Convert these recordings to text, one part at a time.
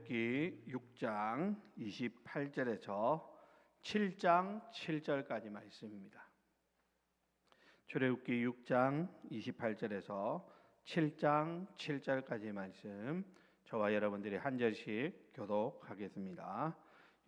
출애굽기 6장 28절에서 7장 7절까지 말씀입니다. 출애굽기 6장 28절에서 7장 7절까지 말씀, 저와 여러분들이 한 절씩 교독하겠습니다.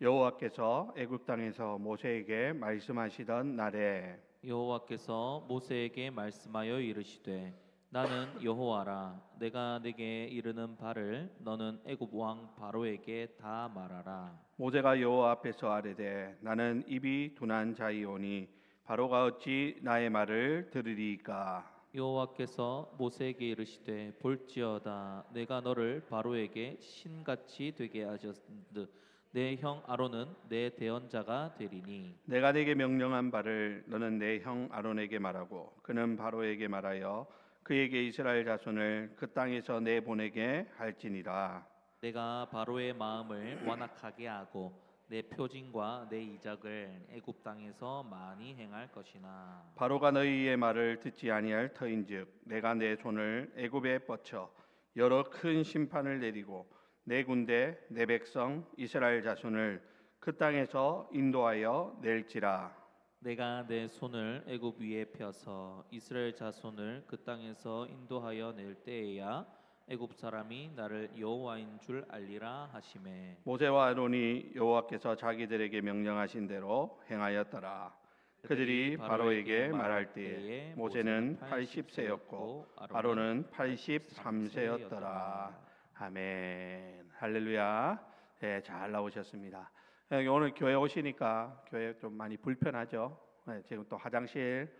여호와께서 애굽 땅에서 모세에게 말씀하시던 날에 여호와께서 모세에게 말씀하여 이르시되 나는 여호와라. 내가 네게 이르는 바를 너는 애굽 왕 바로에게 다 말하라. 모세가 여호와 앞에서 아뢰되 나는 입이 둔한 자이오니 바로가 어찌 나의 말을 들으리이까. 여호와께서 모세에게 이르시되 볼지어다 내가 너를 바로에게 신같이 되게 하셨으되 내 형 아론은 내 대언자가 되리니 내가 네게 명령한 바를 너는 내 형 아론에게 말하고 그는 바로에게 말하여 그에게 이스라엘 자손을 그 땅에서 내보내게 할지니라. 내가 바로의 마음을 완악하게 하고 내 표징과 내 이적을 애굽 땅에서 많이 행할 것이나 바로가 너희의 말을 듣지 아니할 터인즉 내가 내 손을 애굽에 뻗쳐 여러 큰 심판을 내리고 내 군대 내 백성 이스라엘 자손을 그 땅에서 인도하여 낼지라. 내가 내 손을 애굽 위에 펴서 이스라엘 자손을 그 땅에서 인도하여 낼 때에야 애굽 사람이 나를 여호와인 줄 알리라 하시매 모세와 아론이 여호와께서 자기들에게 명령하신 대로 행하였더라. 그들이 바로에게 말할 때에 모세는 80세였고 아론은 83세였더라. 아멘. 할렐루야. 네, 잘 나오셨습니다. 오늘 교회 오시니까 교회 좀 많이 불편하죠. 네, 지금 또 화장실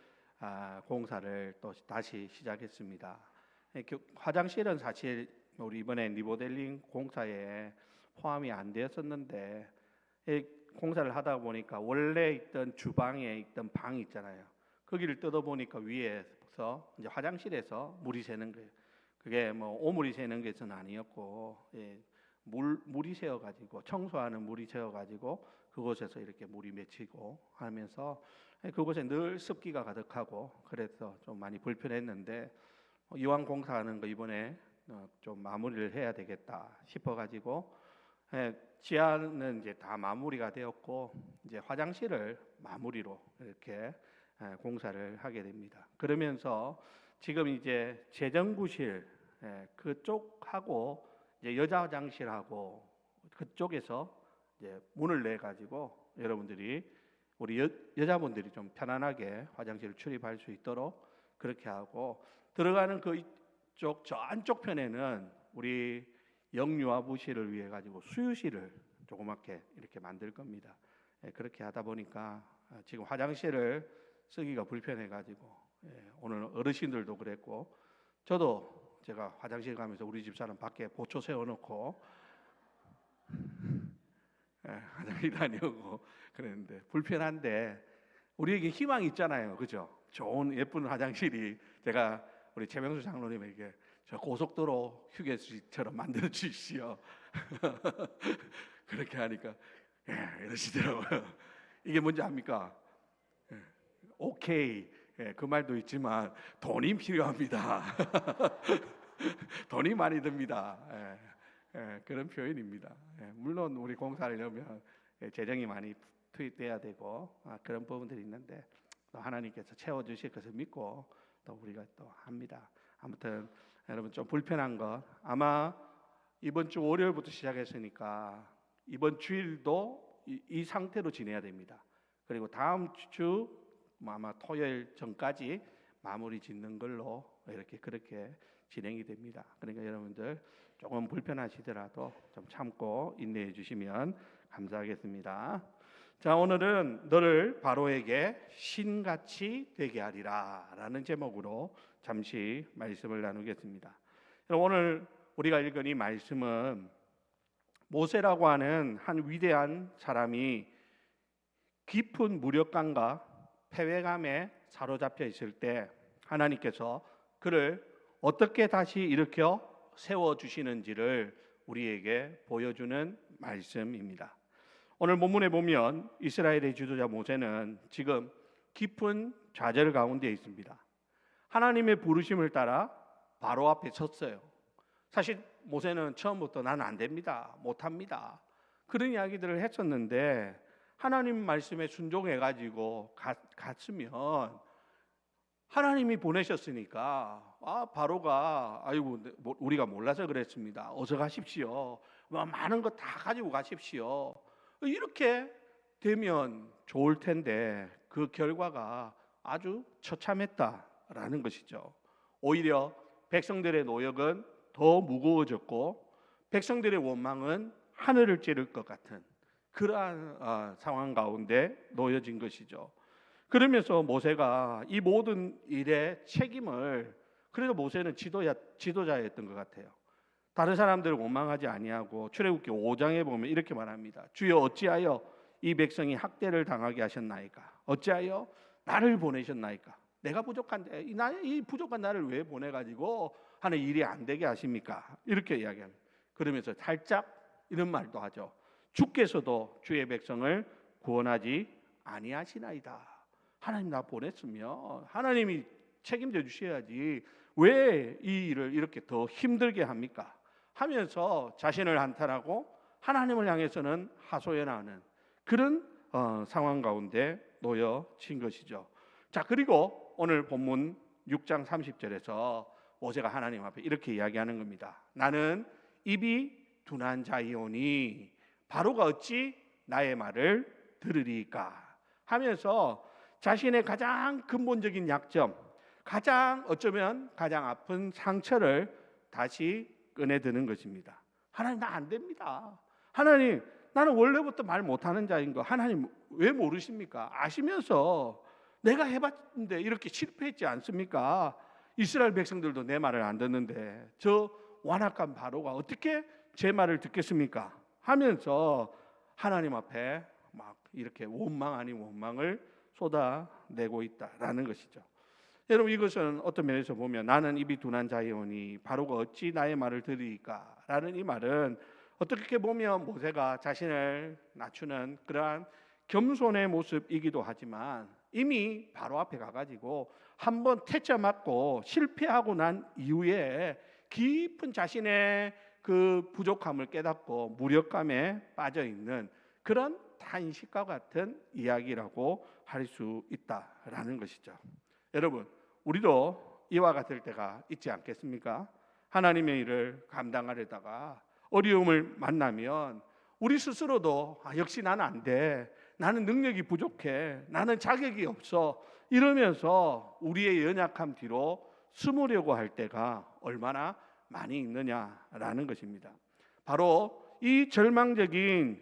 공사를 또 다시 시작했습니다. 화장실은 사실 우리 이번에 리모델링 공사에 포함이 안 되었었는데 공사를 하다 보니까 원래 있던 주방에 있던 방이 있잖아요. 거기를 뜯어 보니까 위에서 이제 화장실에서 물이 새는 거예요. 그게 뭐 오물이 새는 것은 아니었고 물이 새어가지고 청소하는 물이 새어가지고 그곳에서 이렇게 물이 맺히고 하면서 그곳에 늘 습기가 가득하고 그래서 좀 많이 불편했는데 이왕 공사하는 거 이번에 좀 마무리를 해야 되겠다 싶어가지고 지하는 이제 다 마무리가 되었고 이제 화장실을 마무리로 이렇게 공사를 하게 됩니다. 그러면서 지금 이제 재정부실 그쪽하고 이제 여자 화장실하고 그쪽에서 이제 문을 내 가지고 여러분들이 우리 여자분들이 좀 편안하게 화장실을 출입할 수 있도록 그렇게 하고 들어가는 그쪽 저 안쪽 편에는 우리 영유아부실을 위해 가지고 수유실을 조그맣게 이렇게 만들 겁니다. 그렇게 하다 보니까 지금 화장실을 쓰기가 불편해 가지고 오늘 어르신들도 그랬고 저도 제가 화장실 가면서 우리 집사람 밖에 보초 세워놓고 화장실 다녀오고 그랬는데 불편한데 우리에게 희망이 있잖아요, 그죠? 좋은 예쁜 화장실이 제가 우리 최명수 장로님에게 저 고속도로 휴게소처럼 만들어 주시오. 그렇게 하니까 이러시더라고요. 이게 뭔지 압니까? 오케이. 그 말도 있지만 돈이 필요합니다. 돈이 많이 듭니다. 그런 표현입니다. 물론 우리 공사를 하면 재정이 많이 투입돼야 되고 그런 부분들이 있는데 또 하나님께서 채워주실 것을 믿고 또 우리가 또 합니다. 아무튼 여러분 좀 불편한 것 아마 이번 주 월요일부터 시작했으니까 이번 주일도 이 상태로 지내야 됩니다. 그리고 다음 주 아마 토요일 전까지 마무리 짓는 걸로 이렇게 그렇게 진행이 됩니다. 그러니까 여러분들 조금 불편하시더라도 좀 참고 인내해 주시면 감사하겠습니다. 자, 오늘은 너를 바로에게 신같이 되게 하리라 라는 제목으로 잠시 말씀을 나누겠습니다. 오늘 우리가 읽은 이 말씀은 모세라고 하는 한 위대한 사람이 깊은 무력감과 패배감에 사로잡혀 있을 때 하나님께서 그를 어떻게 다시 일으켜 세워주시는지를 우리에게 보여주는 말씀입니다. 오늘 본문에 보면 이스라엘의 지도자 모세는 지금 깊은 좌절 가운데 있습니다. 하나님의 부르심을 따라 바로 앞에 섰어요. 사실 모세는 처음부터 나는 안 됩니다, 못합니다, 그런 이야기들을 했었는데 하나님 말씀에 순종해가지고 갔으면 하나님이 보내셨으니까 바로가 아이고 우리가 몰라서 그랬습니다, 어서 가십시오, 많은 거 다 가지고 가십시오, 이렇게 되면 좋을 텐데 그 결과가 아주 처참했다라는 것이죠. 오히려 백성들의 노역은 더 무거워졌고 백성들의 원망은 하늘을 찌를 것 같은 그러한 상황 가운데 놓여진 것이죠. 그러면서 모세가 이 모든 일의 책임을, 그래도 모세는 지도자였던 것 같아요. 다른 사람들을 원망하지 아니하고 출애굽기 5장에 보면 이렇게 말합니다. 주여 어찌하여 이 백성이 학대를 당하게 하셨나이까? 어찌하여 나를 보내셨나이까? 내가 부족한데 이 부족한 나를 왜 보내가지고 하는 일이 안 되게 하십니까? 이렇게 이야기합니다. 그러면서 살짝 이런 말도 하죠. 주께서도 주의 백성을 구원하지 아니하시나이다. 하나님 나 보냈으면 하나님이 책임져 주셔야지 왜 이 일을 이렇게 더 힘들게 합니까? 하면서 자신을 한탄하고 하나님을 향해서는 하소연하는 그런 상황 가운데 놓여진 것이죠. 자, 그리고 오늘 본문 6장 30절에서 모세가 하나님 앞에 이렇게 이야기하는 겁니다. 나는 입이 둔한 자이오니 바로가 어찌 나의 말을 들으리까 하면서 자신의 가장 근본적인 약점, 어쩌면 가장 아픈 상처를 다시 꺼내드는 것입니다. 하나님 나 안 됩니다. 하나님 나는 원래부터 말 못하는 자인 거 하나님 왜 모르십니까? 아시면서 내가 해봤는데 이렇게 실패했지 않습니까? 이스라엘 백성들도 내 말을 안 듣는데 저 완악한 바로가 어떻게 제 말을 듣겠습니까? 하면서 하나님 앞에 막 이렇게 원망 아닌 원망을 쏟아내고 있다라는 것이죠. 여러분 이것은 어떤 면에서 보면 나는 입이 둔한 자이오니 바로가 어찌 나의 말을 들으리까 라는 이 말은 어떻게 보면 모세가 자신을 낮추는 그러한 겸손의 모습이기도 하지만 이미 바로 앞에 가가지고 한번 퇴짜 맞고 실패하고 난 이후에 깊은 자신의 그 부족함을 깨닫고 무력감에 빠져 있는 그런 탄식과 같은 이야기라고 할 수 있다라는 것이죠. 여러분, 우리도 이와 같을 때가 있지 않겠습니까? 하나님의 일을 감당하려다가 어려움을 만나면 우리 스스로도 역시 나는 안 돼, 나는 능력이 부족해, 나는 자격이 없어 이러면서 우리의 연약함 뒤로 숨으려고 할 때가 얼마나 많이 있느냐라는 것입니다. 바로 이 절망적인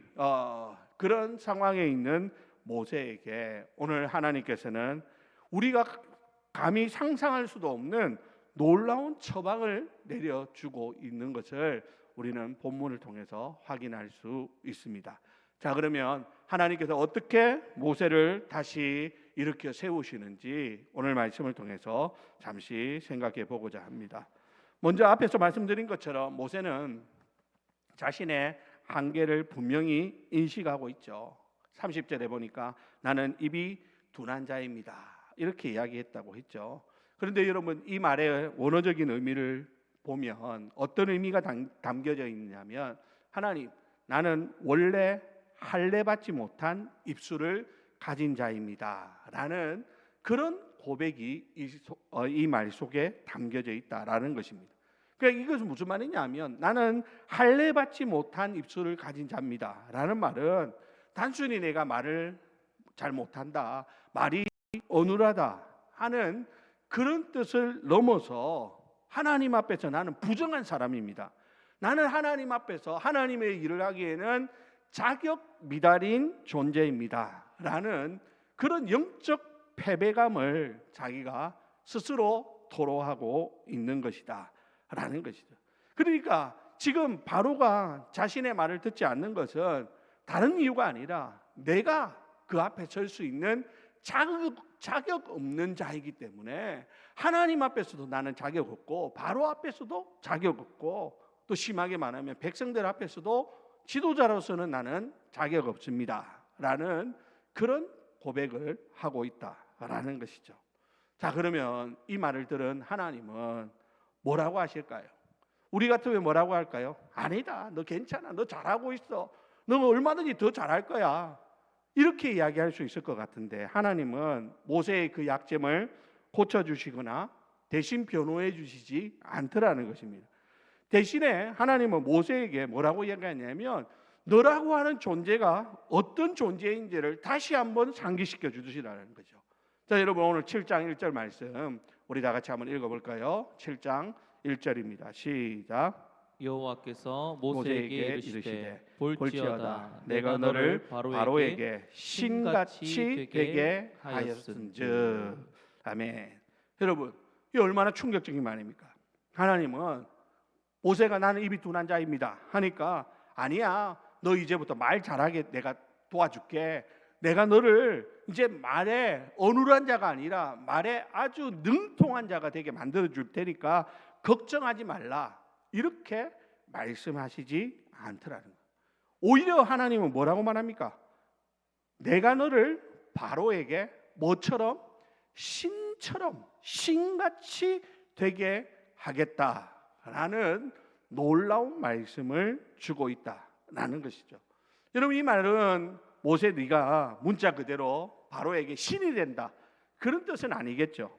그런 상황에 있는 모세에게 오늘 하나님께서는 우리가 감히 상상할 수도 없는 놀라운 처방을 내려주고 있는 것을 우리는 본문을 통해서 확인할 수 있습니다. 자, 그러면 하나님께서 어떻게 모세를 다시 일으켜 세우시는지 오늘 말씀을 통해서 잠시 생각해 보고자 합니다. 먼저 앞에서 말씀드린 것처럼 모세는 자신의 한계를 분명히 인식하고 있죠. 30절에 보니까 나는 입이 둔한 자입니다, 이렇게 이야기했다고 했죠. 그런데 여러분 이 말의 원어적인 의미를 보면 어떤 의미가 담겨져 있냐면 하나님 나는 원래 할례받지 못한 입술을 가진 자입니다 라는 그런 고백이 이 말 속에 담겨져 있다라는 것입니다. 그러니까 이것은 무슨 말이냐면 나는 할례받지 못한 입술을 가진 자입니다 라는 말은 단순히 내가 말을 잘 못한다, 말이 어눌하다 하는 그런 뜻을 넘어서 하나님 앞에서 나는 부정한 사람입니다, 나는 하나님 앞에서 하나님의 일을 하기에는 자격 미달인 존재입니다 라는 그런 영적 패배감을 자기가 스스로 토로하고 있는 것이다 라는 것이죠. 그러니까 지금 바로가 자신의 말을 듣지 않는 것은 다른 이유가 아니라 내가 그 앞에 설 수 있는 자격 없는 자이기 때문에 하나님 앞에서도 나는 자격 없고 바로 앞에서도 자격 없고 또 심하게 말하면 백성들 앞에서도 지도자로서는 나는 자격 없습니다 라는 그런 고백을 하고 있다라는 것이죠. 자, 그러면 이 말을 들은 하나님은 뭐라고 하실까요? 우리 같으면 뭐라고 할까요? 아니다, 너 괜찮아, 너 잘하고 있어, 너 얼마든지 더 잘할 거야, 이렇게 이야기할 수 있을 것 같은데, 하나님은 모세의 그 약점을 고쳐주시거나 대신 변호해 주시지 않더라는 것입니다. 대신에 하나님은 모세에게 뭐라고 이야기하냐면, 너라고 하는 존재가 어떤 존재인지를 다시 한번 상기시켜 주시라는 거죠. 자, 여러분, 오늘 7장 1절 말씀 우리 다 같이 한번 읽어볼까요? 7장 1절입니다. 시작. 여호와께서 모세에게 모세에게 이르시되 이르시되 볼지어다 내가 너를 바로에게 신같이 되게 하였은즉. 아멘. 여러분, 이 얼마나 충격적인 말입니까? 하나님은 모세가 나는 입이 둔한 자입니다 하니까, 아니야, 너 이제부터 말 잘하게 내가 도와줄게, 내가 너를 이제 말에 어눌한 자가 아니라 말에 아주 능통한 자가 되게 만들어 줄 테니까 걱정하지 말라, 이렇게 말씀하시지 않더라는 거예요. 오히려 하나님은 뭐라고 말합니까? 내가 너를 바로에게 뭐처럼? 신처럼, 신같이 되게 하겠다라는 놀라운 말씀을 주고 있다라는 것이죠. 여러분, 이 말은 모세 네가 문자 그대로 바로에게 신이 된다, 그런 뜻은 아니겠죠.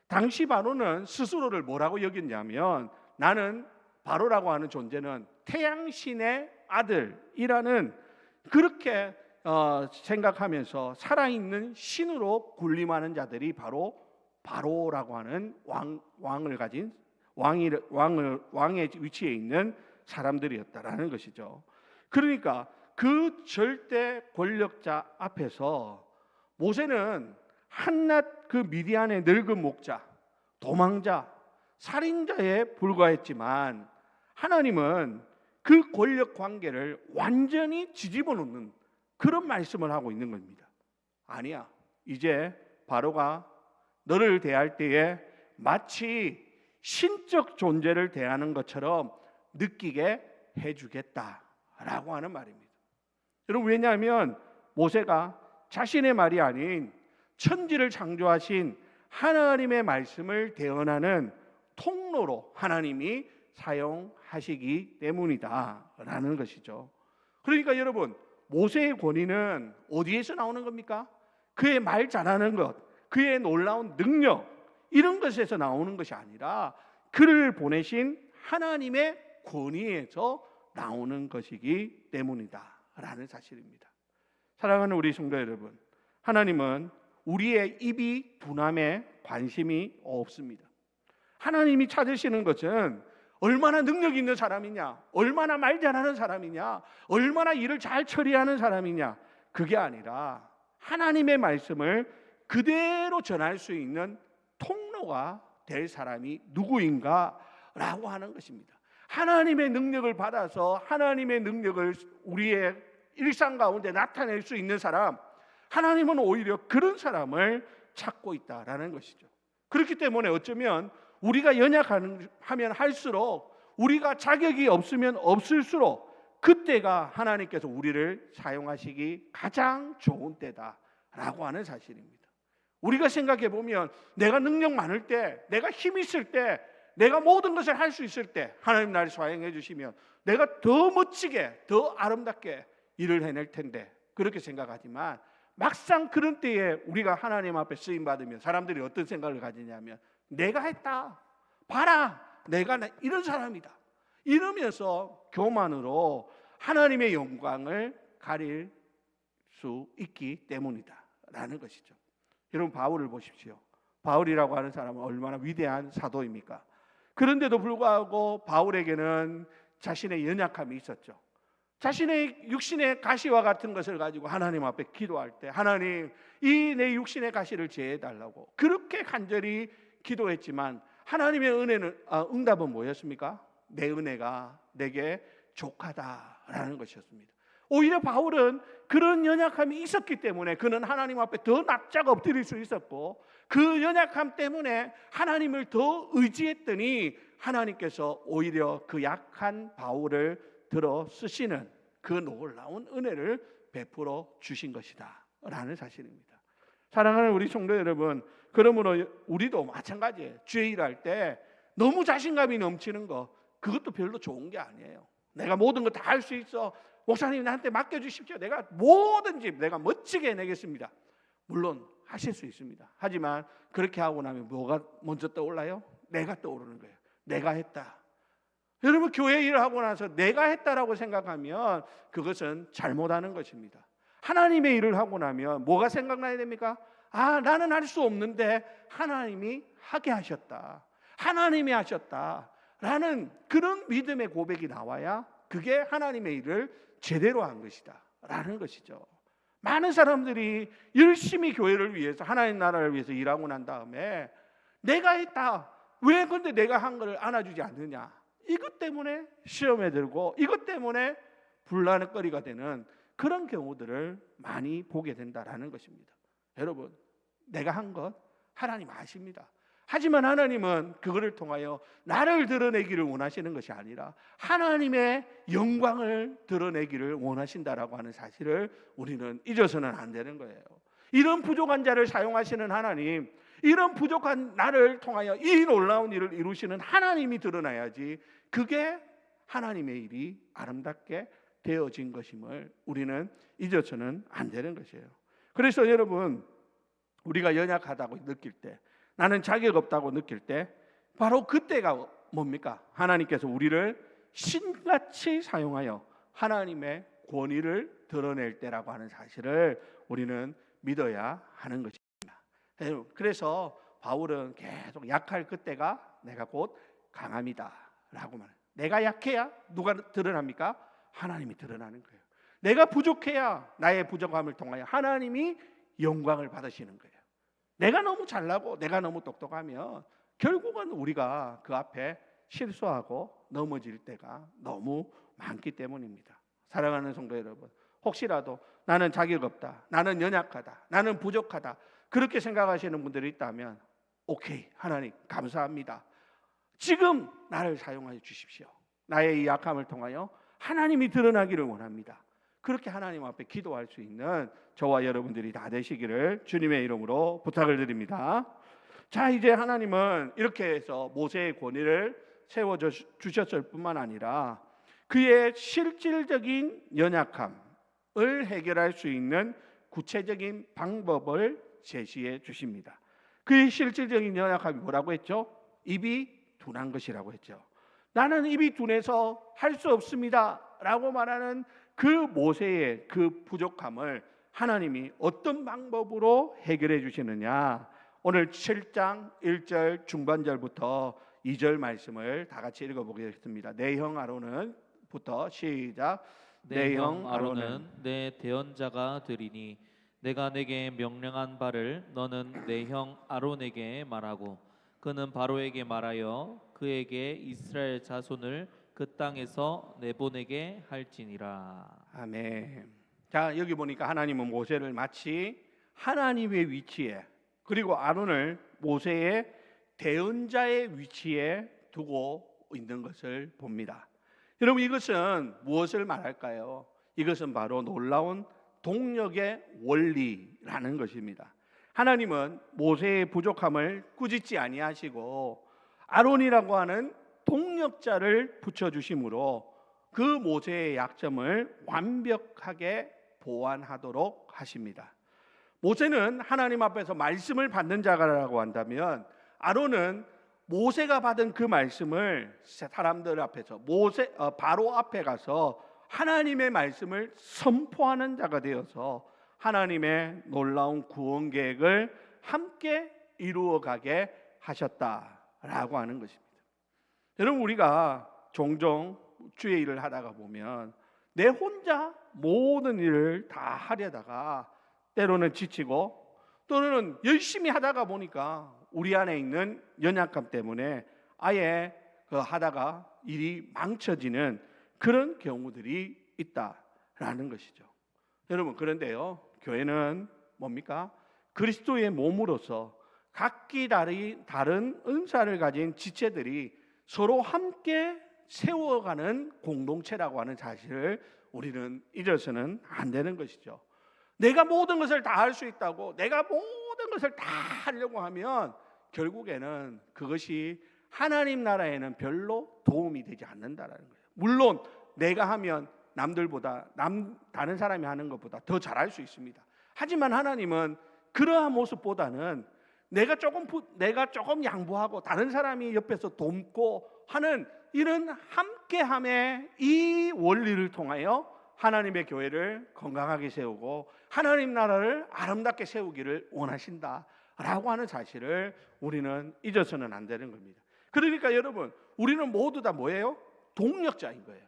당시 바로는 스스로를 뭐라고 여겼냐면, 나는 바로라고 하는 존재는 태양신의 아들이라는, 그렇게 생각하면서 살아있는 신으로 군림하는 자들이 바로 바로라고 하는 왕을 가진 왕의 위치에 있는 사람들이었다라는 것이죠. 그러니까 그 절대 권력자 앞에서 모세는 한낱 그 미디안의 늙은 목자, 도망자, 살인자에 불과했지만, 하나님은 그 권력 관계를 완전히 뒤집어 놓는 그런 말씀을 하고 있는 겁니다. 아니야, 이제 바로가 너를 대할 때에 마치 신적 존재를 대하는 것처럼 느끼게 해주겠다라고 하는 말입니다. 여러분, 왜냐하면 모세가 자신의 말이 아닌 천지를 창조하신 하나님의 말씀을 대언하는 통로로 하나님이 사용하시기 때문이다라는 것이죠. 그러니까 여러분, 모세의 권위는 어디에서 나오는 겁니까? 그의 말 잘하는 것, 그의 놀라운 능력, 이런 것에서 나오는 것이 아니라 그를 보내신 하나님의 권위에서 나오는 것이기 때문이다라는 사실입니다. 사랑하는 우리 성도 여러분, 하나님은 우리의 입이 둔함에 관심이 없습니다. 하나님이 찾으시는 것은 얼마나 능력 있는 사람이냐, 얼마나 말 잘하는 사람이냐, 얼마나 일을 잘 처리하는 사람이냐, 그게 아니라 하나님의 말씀을 그대로 전할 수 있는 통로가 될 사람이 누구인가라고 하는 것입니다. 하나님의 능력을 받아서 하나님의 능력을 우리의 일상 가운데 나타낼 수 있는 사람, 하나님은 오히려 그런 사람을 찾고 있다라는 것이죠. 그렇기 때문에 어쩌면 우리가 연약하면 할수록, 우리가 자격이 없으면 없을수록 그때가 하나님께서 우리를 사용하시기 가장 좋은 때다라고 하는 사실입니다. 우리가 생각해 보면, 내가 능력 많을 때, 내가 힘 있을 때, 내가 모든 것을 할 수 있을 때 하나님 나를 사용해 주시면 내가 더 멋지게, 더 아름답게 일을 해낼 텐데, 그렇게 생각하지만 막상 그런 때에 우리가 하나님 앞에 쓰임 받으면 사람들이 어떤 생각을 가지냐면, 내가 했다, 봐라, 내가 이런 사람이다, 이러면서 교만으로 하나님의 영광을 가릴 수 있기 때문이다라는 것이죠. 여러분, 바울을 보십시오. 바울이라고 하는 사람은 얼마나 위대한 사도입니까? 그런데도 불구하고 바울에게는 자신의 연약함이 있었죠. 자신의 육신의 가시와 같은 것을 가지고 하나님 앞에 기도할 때, 하나님, 이 내 육신의 가시를 제해 달라고 그렇게 간절히 기도했지만 하나님의 응답은 뭐였습니까? 내 은혜가 내게 족하다라는 것이었습니다. 오히려 바울은 그런 연약함이 있었기 때문에 그는 하나님 앞에 더 납작 엎드릴 수 있었고, 그 연약함 때문에 하나님을 더 의지했더니 하나님께서 오히려 그 약한 바울을 들어 쓰시는 그 놀라운 은혜를 베풀어 주신 것이다 라는 사실입니다. 사랑하는 우리 성도 여러분, 그러므로 우리도 마찬가지예요. 주의 일할 때 너무 자신감이 넘치는 거, 그것도 별로 좋은 게 아니에요. 내가 모든 거 다 할 수 있어. 목사님 나한테 맡겨주십시오. 내가 뭐든지 내가 멋지게 해내겠습니다. 물론 하실 수 있습니다. 하지만 그렇게 하고 나면 뭐가 먼저 떠올라요? 내가 떠오르는 거예요. 내가 했다. 여러분 교회 일을 하고 나서 내가 했다라고 생각하면 그것은 잘못하는 것입니다. 하나님의 일을 하고 나면 뭐가 생각나야 됩니까? 아, 나는 할 수 없는데 하나님이 하게 하셨다. 하나님이 하셨다. 라는 그런 믿음의 고백이 나와야 그게 하나님의 일을 제대로 한 것이다. 라는 것이죠. 많은 사람들이 열심히 교회를 위해서 하나님 나라를 위해서 일하고 난 다음에 내가 했다. 왜 근데 내가 한 것을 안아주지 않느냐. 이것 때문에 시험에 들고 이것 때문에 분란거리가 되는 그런 경우들을 많이 보게 된다라는 것입니다. 여러분, 내가 한 것 하나님 아십니다. 하지만 하나님은 그거를 통하여 나를 드러내기를 원하시는 것이 아니라 하나님의 영광을 드러내기를 원하신다라고 하는 사실을 우리는 잊어서는 안 되는 거예요. 이런 부족한 자를 사용하시는 하나님, 이런 부족한 나를 통하여 이 놀라운 일을 이루시는 하나님이 드러나야지 그게 하나님의 일이 아름답게 되어진 것임을 우리는 잊어서는 안 되는 것이에요. 그래서 여러분, 우리가 연약하다고 느낄 때, 나는 자격 없다고 느낄 때 바로 그때가 뭡니까? 하나님께서 우리를 신같이 사용하여 하나님의 권위를 드러낼 때라고 하는 사실을 우리는 믿어야 하는 것입니다. 그래서 바울은 계속 약할 그때가 내가 곧 강함이다 라고 말해요. 내가 약해야 누가 드러납니까? 하나님이 드러나는 거예요. 내가 부족해야 나의 부족함을 통하여 하나님이 영광을 받으시는 거예요. 내가 너무 잘나고 내가 너무 똑똑하면 결국은 우리가 그 앞에 실수하고 넘어질 때가 너무 많기 때문입니다. 사랑하는 성도 여러분, 혹시라도 나는 자격 없다, 나는 연약하다, 나는 부족하다 그렇게 생각하시는 분들이 있다면 오케이, 하나님 감사합니다. 지금 나를 사용하여 주십시오. 나의 이 약함을 통하여 하나님이 드러나기를 원합니다. 그렇게 하나님 앞에 기도할 수 있는 저와 여러분들이 다 되시기를 주님의 이름으로 부탁을 드립니다. 자, 이제 하나님은 이렇게 해서 모세의 권위를 세워주셨을 뿐만 아니라 그의 실질적인 연약함을 해결할 수 있는 구체적인 방법을 제시해 주십니다. 그의 실질적인 연약함이 뭐라고 했죠? 입이 둔한 것이라고 했죠. 나는 입이 둔해서 할 수 없습니다 라고 말하는 그 모세의 그 부족함을 하나님이 어떤 방법으로 해결해 주시느냐, 오늘 7장 1절 중반절부터 2절 말씀을 다 같이 읽어보겠습니다. 내 형 아론은 부터 시작. 내 형 아론은 내 대언자가 되리니 내가 내게 명령한 바를 너는 내 형 아론에게 말하고 그는 바로에게 말하여 그에게 이스라엘 자손을 그 땅에서 내보내게 할지니라. 아멘. 자, 여기 보니까 하나님은 모세를 마치 하나님의 위치에, 그리고 아론을 모세의 대언자의 위치에 두고 있는 것을 봅니다. 여러분, 이것은 무엇을 말할까요? 이것은 바로 놀라운 동력의 원리라는 것입니다. 하나님은 모세의 부족함을 꾸짖지 아니하시고 아론이라고 하는 동력자를 붙여주심으로 그 모세의 약점을 완벽하게 보완하도록 하십니다. 모세는 하나님 앞에서 말씀을 받는 자라고 한다면 아론은 모세가 받은 그 말씀을 사람들 앞에서 바로 앞에 가서 하나님의 말씀을 선포하는 자가 되어서 하나님의 놀라운 구원 계획을 함께 이루어가게 하셨다라고 하는 것입니다. 여러분, 우리가 종종 주의 일을 하다가 보면 내 혼자 모든 일을 다 하려다가 때로는 지치고 또는 열심히 하다가 보니까 우리 안에 있는 연약함 때문에 아예 하다가 일이 망쳐지는 그런 경우들이 있다라는 것이죠. 여러분, 그런데요, 교회는 뭡니까? 그리스도의 몸으로서 각기 다른 은사를 가진 지체들이 서로 함께 세워가는 공동체라고 하는 사실을 우리는 잊어서는 안 되는 것이죠. 내가 모든 것을 다 할 수 있다고 내가 모든 것을 다 하려고 하면 결국에는 그것이 하나님 나라에는 별로 도움이 되지 않는다라는 거예요. 물론 내가 하면 남들보다 다른 사람이 하는 것보다 더 잘할 수 있습니다. 하지만 하나님은 그러한 모습보다는 내가 조금 양보하고 다른 사람이 옆에서 돕고 하는 이런 함께함의 이 원리를 통하여 하나님의 교회를 건강하게 세우고 하나님 나라를 아름답게 세우기를 원하신다라고 하는 사실을 우리는 잊어서는 안 되는 겁니다. 그러니까 여러분, 우리는 모두 다 뭐예요? 동력자인 거예요.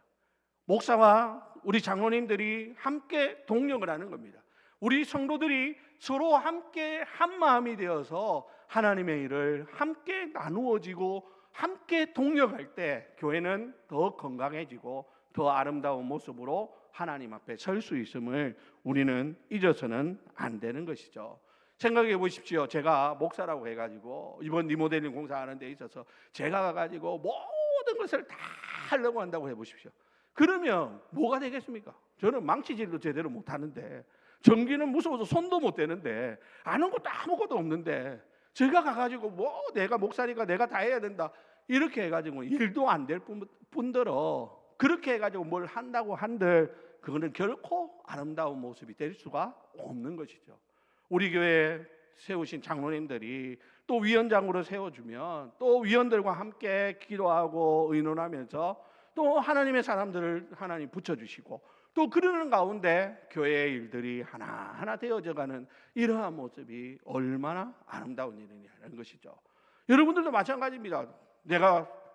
목사와 우리 장로님들이 함께 동력을 하는 겁니다. 우리 성도들이 서로 함께 한 마음이 되어서 하나님의 일을 함께 나누어지고 함께 동력할 때 교회는 더 건강해지고 더 아름다운 모습으로 하나님 앞에 설 수 있음을 우리는 잊어서는 안 되는 것이죠. 생각해 보십시오. 제가 목사라고 해가지고 이번 리모델링 공사하는 데 있어서 제가 가가지고 모든 것을 다 하려고 한다고 해보십시오. 그러면 뭐가 되겠습니까? 저는 망치질도 제대로 못하는데, 전기는 무서워서 손도 못 대는데, 아는 것도 아무것도 없는데 제가 가가지고 내가 목사니까 내가 다 해야 된다 이렇게 해가지고 일도 안 될 뿐더러 그렇게 해가지고 뭘 한다고 한들 그거는 결코 아름다운 모습이 될 수가 없는 것이죠. 우리 교회 세우신 장로님들이 또 위원장으로 세워주면 또 위원들과 함께 기도하고 의논하면서 또 하나님의 사람들을 하나님 붙여주시고 또 그러는 가운데 교회의 일들이 하나하나 되어져가는 이러한 모습이 얼마나 아름다운 일이냐는 것이죠. 여러분들도 마찬가지입니다.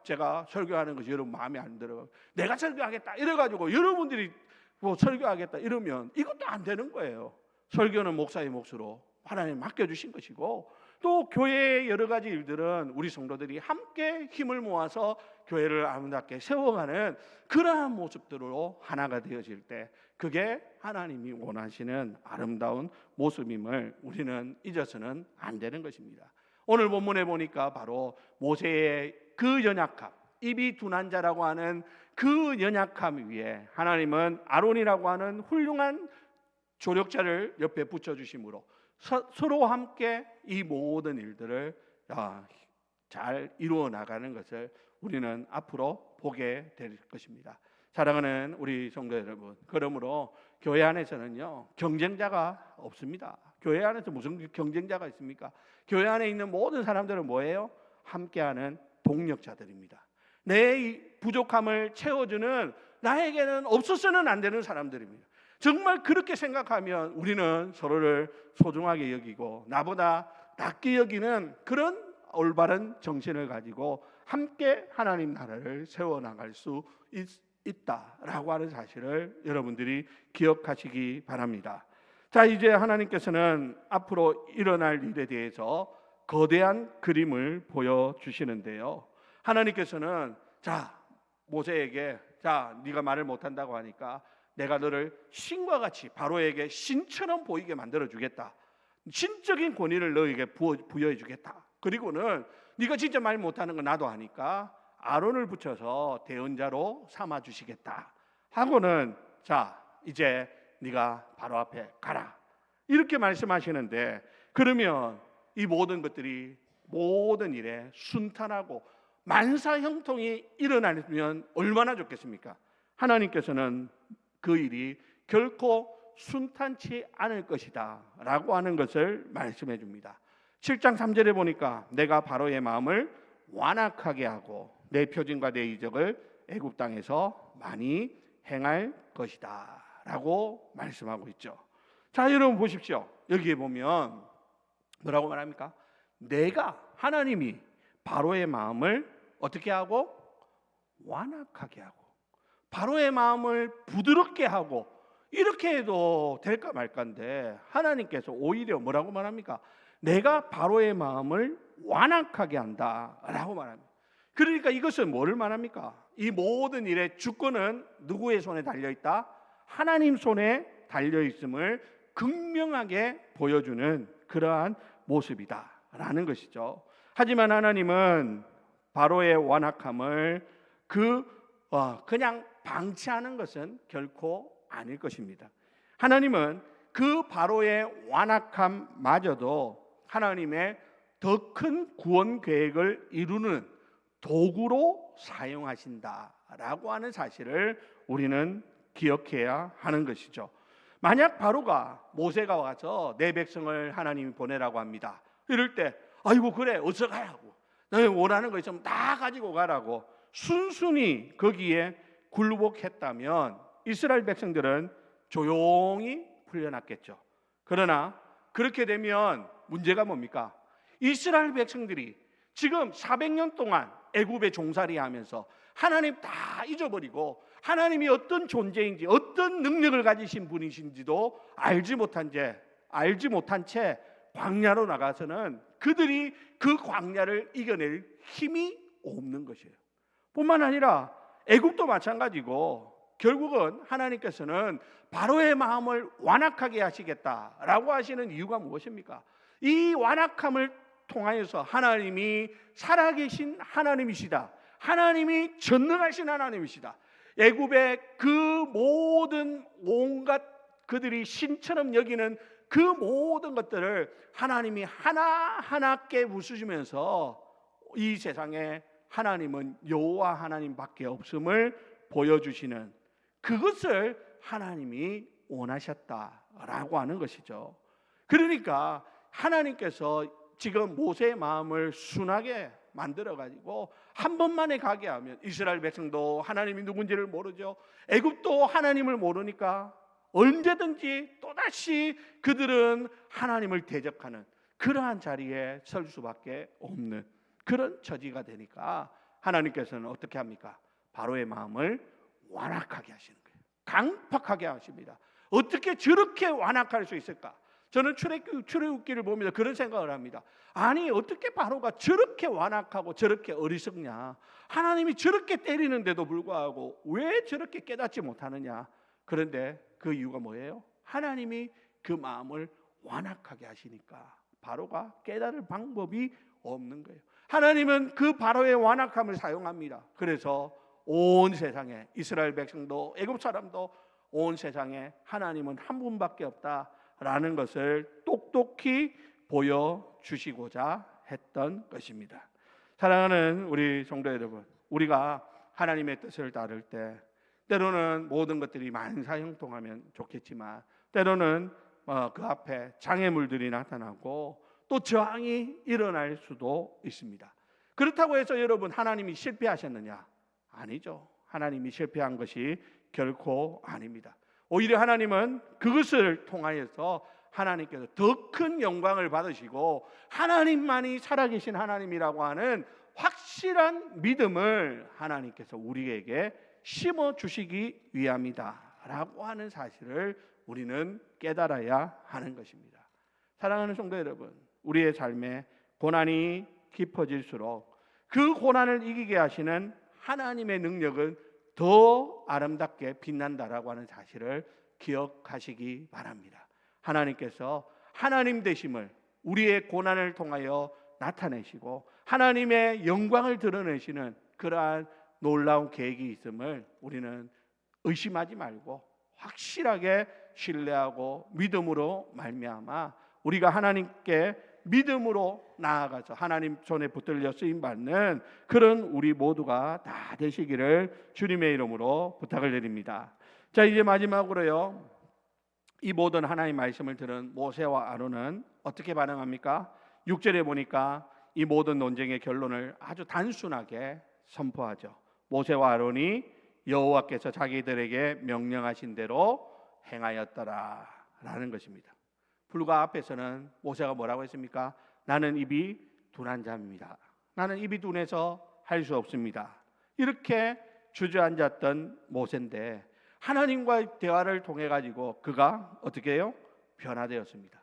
제가 설교하는 것이 여러분 마음에 안 들어, 내가 설교하겠다 이래가지고 여러분들이 뭐 설교하겠다 이러면 이것도 안 되는 거예요. 설교는 목사의 몫으로 하나님 맡겨주신 것이고, 또 교회의 여러 가지 일들은 우리 성도들이 함께 힘을 모아서 교회를 아름답게 세워가는 그러한 모습들로 하나가 되어질 때 그게 하나님이 원하시는 아름다운 모습임을 우리는 잊어서는 안 되는 것입니다. 오늘 본문에 보니까 바로 모세의 그 연약함, 입이 둔한 자라고 하는 그 연약함 위에 하나님은 아론이라고 하는 훌륭한 조력자를 옆에 붙여주심으로 서로 함께 이 모든 일들을 잘 이루어 나가는 것을 우리는 앞으로 보게 될 것입니다. 사랑하는 우리 성도 여러분, 그러므로 교회 안에서는요 경쟁자가 없습니다. 교회 안에서 무슨 경쟁자가 있습니까? 교회 안에 있는 모든 사람들은 뭐예요? 함께하는 동력자들입니다. 내 부족함을 채워주는, 나에게는 없어서는 안 되는 사람들입니다. 정말 그렇게 생각하면 우리는 서로를 소중하게 여기고 나보다 낮게 여기는 그런 올바른 정신을 가지고 함께 하나님 나라를 세워나갈 수 있다라고 하는 사실을 여러분들이 기억하시기 바랍니다. 자, 이제 하나님께서는 앞으로 일어날 일에 대해서 거대한 그림을 보여주시는데요. 하나님께서는 모세에게 네가 말을 못한다고 하니까 내가 너를 신과 같이 바로에게 신처럼 보이게 만들어주겠다. 신적인 권위를 너에게 부여해주겠다. 그리고는 네가 진짜 말 못하는 거 나도 아니까 아론을 붙여서 대언자로 삼아주시겠다 하고는 이제 네가 바로 앞에 가라 이렇게 말씀하시는데, 그러면 이 모든 것들이 모든 일에 순탄하고 만사형통이 일어나면 얼마나 좋겠습니까? 하나님께서는 그 일이 결코 순탄치 않을 것이다 라고 하는 것을 말씀해 줍니다. 7장 3절에 보니까 내가 바로의 마음을 완악하게 하고 내 표징과 내 이적을 애굽 땅에서 많이 행할 것이다 라고 말씀하고 있죠. 자, 여러분 보십시오. 여기에 보면 뭐라고 말합니까? 하나님이 바로의 마음을 어떻게 하고? 완악하게 하고 바로의 마음을 부드럽게 하고 이렇게 해도 될까 말까인데 하나님께서 오히려 뭐라고 말합니까? 내가 바로의 마음을 완악하게 한다라고 말합니다. 그러니까 이것은 뭐를 말합니까? 이 모든 일의 주권은 누구의 손에 달려있다? 하나님 손에 달려있음을 극명하게 보여주는 그러한 모습이다라는 것이죠. 하지만 하나님은 바로의 완악함을 그냥 방치하는 것은 결코 아닐 것입니다. 하나님은 그 바로의 완악함마저도 하나님의 더 큰 구원 계획을 이루는 도구로 사용하신다라고 하는 사실을 우리는 기억해야 하는 것이죠. 만약 바로가 모세가 와서 내 백성을 하나님이 보내라고 합니다. 이럴 때 아이고 그래 어서 가라고, 너희 원하는 거 있으면 다 가지고 가라고 순순히 거기에 굴복했다면 이스라엘 백성들은 조용히 풀려났겠죠. 그러나 그렇게 되면 문제가 뭡니까? 이스라엘 백성들이 지금 400년 동안 애굽에 종살이하면서 하나님 다 잊어버리고 하나님이 어떤 존재인지 어떤 능력을 가지신 분이신지도 알지 못한 채 광야로 나가서는 그들이 그 광야를 이겨낼 힘이 없는 것이에요. 뿐만 아니라 애굽도 마찬가지고 결국은 하나님께서는 바로의 마음을 완악하게 하시겠다라고 하시는 이유가 무엇입니까? 이 완악함을 통하여서 하나님이 살아계신 하나님이시다, 하나님이 전능하신 하나님이시다, 애굽의 그 모든 온갖 그들이 신처럼 여기는 그 모든 것들을 하나님이 하나하나 깨부수시면서 이 세상에 하나님은 여호와 하나님밖에 없음을 보여주시는, 그것을 하나님이 원하셨다라고 하는 것이죠. 그러니까 하나님께서 지금 모세의 마음을 순하게 만들어가지고 한 번만에 가게 하면 이스라엘 백성도 하나님이 누군지를 모르죠. 애굽도 하나님을 모르니까 언제든지 또다시 그들은 하나님을 대적하는 그러한 자리에 설 수밖에 없는 그런 처지가 되니까 하나님께서는 어떻게 합니까? 바로의 마음을 완악하게 하시는 거예요. 강팍하게 하십니다. 어떻게 저렇게 완악할 수 있을까? 저는 출애굽기를 보면서 그런 생각을 합니다. 아니 어떻게 바로가 저렇게 완악하고 저렇게 어리석냐? 하나님이 저렇게 때리는데도 불구하고 왜 저렇게 깨닫지 못하느냐? 그런데 그 이유가 뭐예요? 하나님이 그 마음을 완악하게 하시니까 바로가 깨달을 방법이 없는 거예요. 하나님은 그 바로의 완악함을 사용합니다. 그래서 온 세상에 이스라엘 백성도 애굽 사람도 온 세상에 하나님은 한 분밖에 없다라는 것을 똑똑히 보여주시고자 했던 것입니다. 사랑하는 우리 성도 여러분, 우리가 하나님의 뜻을 따를 때 때로는 모든 것들이 만사형통하면 좋겠지만 때로는 그 앞에 장애물들이 나타나고 또 저항이 일어날 수도 있습니다. 그렇다고 해서 여러분 하나님이 실패하셨느냐? 아니죠. 하나님이 실패한 것이 결코 아닙니다. 오히려 하나님은 그것을 통하여서 하나님께서 더 큰 영광을 받으시고 하나님만이 살아계신 하나님이라고 하는 확실한 믿음을 하나님께서 우리에게 심어주시기 위함이다 라고 하는 사실을 우리는 깨달아야 하는 것입니다. 사랑하는 성도 여러분, 우리의 삶에 고난이 깊어질수록 그 고난을 이기게 하시는 하나님의 능력은 더 아름답게 빛난다라고 하는 사실을 기억하시기 바랍니다. 하나님께서 하나님 되심을 우리의 고난을 통하여 나타내시고 하나님의 영광을 드러내시는 그러한 놀라운 계획이 있음을 우리는 의심하지 말고 확실하게 신뢰하고 믿음으로 말미암아 우리가 하나님께 믿음으로 나아가서 하나님 손에 붙들려 쓰임 받는 그런 우리 모두가 다 되시기를 주님의 이름으로 부탁을 드립니다. 자, 이제 마지막으로요, 이 모든 하나님의 말씀을 들은 모세와 아론은 어떻게 반응합니까? 6절에 보니까 이 모든 논쟁의 결론을 아주 단순하게 선포하죠. 모세와 아론이 여호와께서 자기들에게 명령하신 대로 행하였더라 라는 것입니다. 불과 앞에서는 모세가 뭐라고 했습니까? 나는 입이 둔한 자입니다. 나는 입이 둔해서 할 수 없습니다. 이렇게 주저앉았던 모세인데 하나님과의 대화를 통해 가지고 그가 어떻게 해요? 변화되었습니다.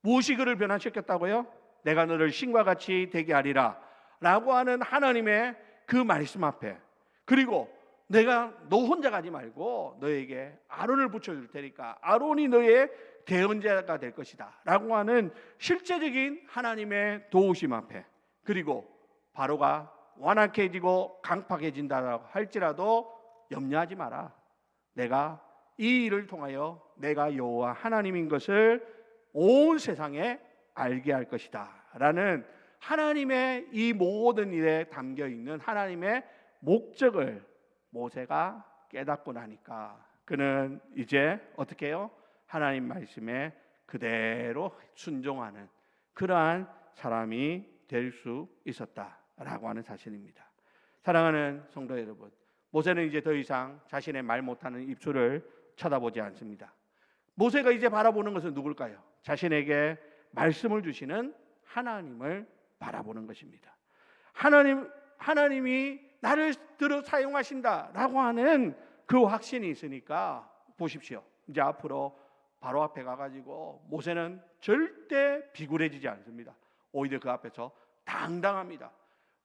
무엇이 그를 변화시켰다고요? 내가 너를 신과 같이 되게 하리라 라고 하는 하나님의 그 말씀 앞에, 그리고 내가 너 혼자 가지 말고 너에게 아론을 붙여줄 테니까 아론이 너의 대언자가 될 것이다 라고 하는 실제적인 하나님의 도우심 앞에, 그리고 바로가 완악해지고 강팍해진다 할지라도 염려하지 마라. 내가 이 일을 통하여 내가 여호와 하나님인 것을 온 세상에 알게 할 것이다 라는 하나님의 이 모든 일에 담겨 있는 하나님의 목적을 모세가 깨닫고 나니까 그는 이제 어떻게 해요? 하나님 말씀에 그대로 순종하는 그러한 사람이 될 수 있었다라고 하는 사실입니다. 사랑하는 성도 여러분, 모세는 이제 더 이상 자신의 말 못하는 입술을 쳐다보지 않습니다. 모세가 이제 바라보는 것은 누굴까요? 자신에게 말씀을 주시는 하나님을 바라보는 것입니다. 하나님이 나를 들어 사용하신다라고 하는 그 확신이 있으니까 보십시오. 이제 앞으로 바로 앞에 가가지고 모세는 절대 비굴해지지 않습니다. 오히려 그 앞에서 당당합니다.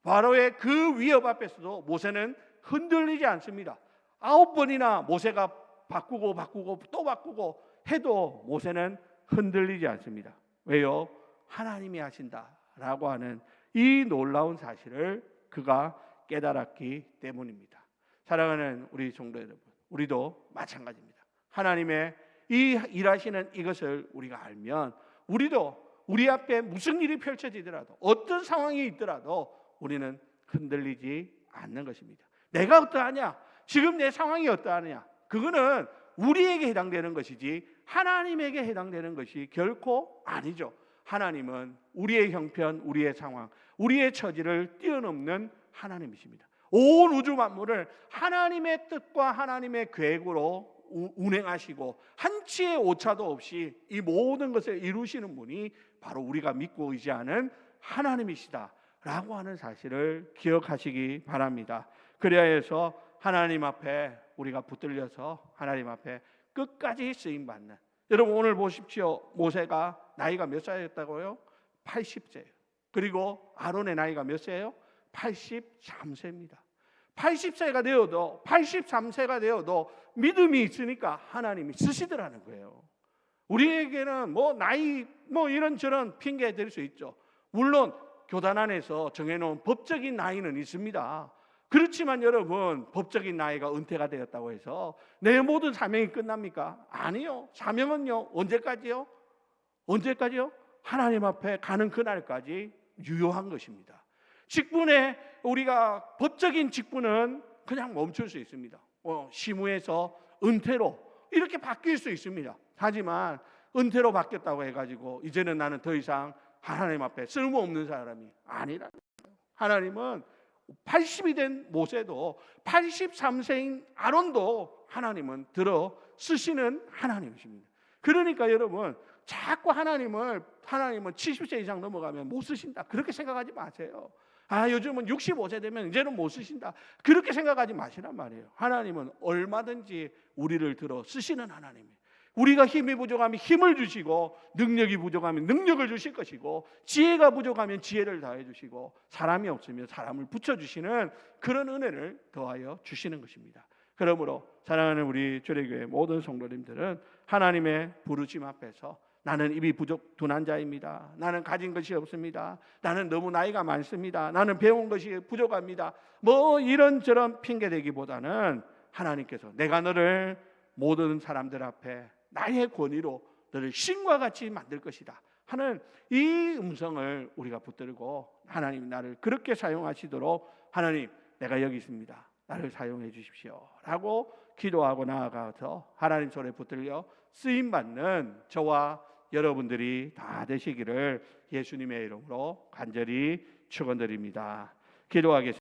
바로의 그 위협 앞에서도 모세는 흔들리지 않습니다. 9번이나 모세가 바꾸고 또 바꾸고 해도 모세는 흔들리지 않습니다. 왜요? 하나님이 하신다라고 하는 이 놀라운 사실을 그가 깨달았기 때문입니다. 사랑하는 우리 성도 여러분, 우리도 마찬가지입니다. 하나님의 이 일하시는 이것을 우리가 알면 우리도 우리 앞에 무슨 일이 펼쳐지더라도 어떤 상황이 있더라도 우리는 흔들리지 않는 것입니다. 내가 어떠하냐? 지금 내 상황이 어떠하냐? 그거는 우리에게 해당되는 것이지 하나님에게 해당되는 것이 결코 아니죠. 하나님은 우리의 형편, 우리의 상황, 우리의 처지를 뛰어넘는 하나님이십니다. 온 우주 만물을 하나님의 뜻과 하나님의 계획으로 운행하시고 한치의 오차도 없이 이 모든 것을 이루시는 분이 바로 우리가 믿고 의지하는 하나님이시다라고 하는 사실을 기억하시기 바랍니다. 그래야 해서 하나님 앞에 우리가 붙들려서 하나님 앞에 끝까지 쓰임받는, 여러분 오늘 보십시오. 모세가 나이가 몇 살이었다고요? 80세예요. 그리고 아론의 나이가 몇 세예요? 83세입니다. 80세가 되어도 83세가 되어도 믿음이 있으니까 하나님이 쓰시더라는 거예요. 우리에게는 나이 이런저런 핑계 댈 수 있죠. 물론 교단 안에서 정해놓은 법적인 나이는 있습니다. 그렇지만 여러분, 법적인 나이가 은퇴가 되었다고 해서 내 모든 사명이 끝납니까? 아니요. 사명은요, 언제까지요? 하나님 앞에 가는 그날까지 유효한 것입니다. 직분에 우리가 법적인 직분은 그냥 멈출 수 있습니다. 시무에서 은퇴로 이렇게 바뀔 수 있습니다. 하지만 은퇴로 바뀌었다고 해가지고 이제는 나는 더 이상 하나님 앞에 쓸모없는 사람이 아니라, 하나님은 80이 된 모세도 83세인 아론도 하나님은 들어 쓰시는 하나님이십니다. 그러니까 여러분, 자꾸 하나님은 70세 이상 넘어가면 못 쓰신다 그렇게 생각하지 마세요. 요즘은 65세 되면 이제는 못 쓰신다 그렇게 생각하지 마시란 말이에요. 하나님은 얼마든지 우리를 들어 쓰시는 하나님이에요. 우리가 힘이 부족하면 힘을 주시고, 능력이 부족하면 능력을 주실 것이고, 지혜가 부족하면 지혜를 더해 주시고, 사람이 없으면 사람을 붙여주시는 그런 은혜를 더하여 주시는 것입니다. 그러므로 사랑하는 우리 주례교회 모든 성도님들은 하나님의 부르심 앞에서 나는 입이 둔한 자입니다. 나는 가진 것이 없습니다. 나는 너무 나이가 많습니다. 나는 배운 것이 부족합니다. 이런저런 핑계대기보다는 하나님께서 내가 너를 모든 사람들 앞에 나의 권위로 너를 신과 같이 만들 것이다 하는 이 음성을 우리가 붙들고, 하나님 나를 그렇게 사용하시도록, 하나님 내가 여기 있습니다, 나를 사용해 주십시오 라고 기도하고 나아가서 하나님 손에 붙들려 쓰임받는 저와 여러분들이 다 되시기를 예수님의 이름으로 간절히 축원드립니다. 기도하겠습니다.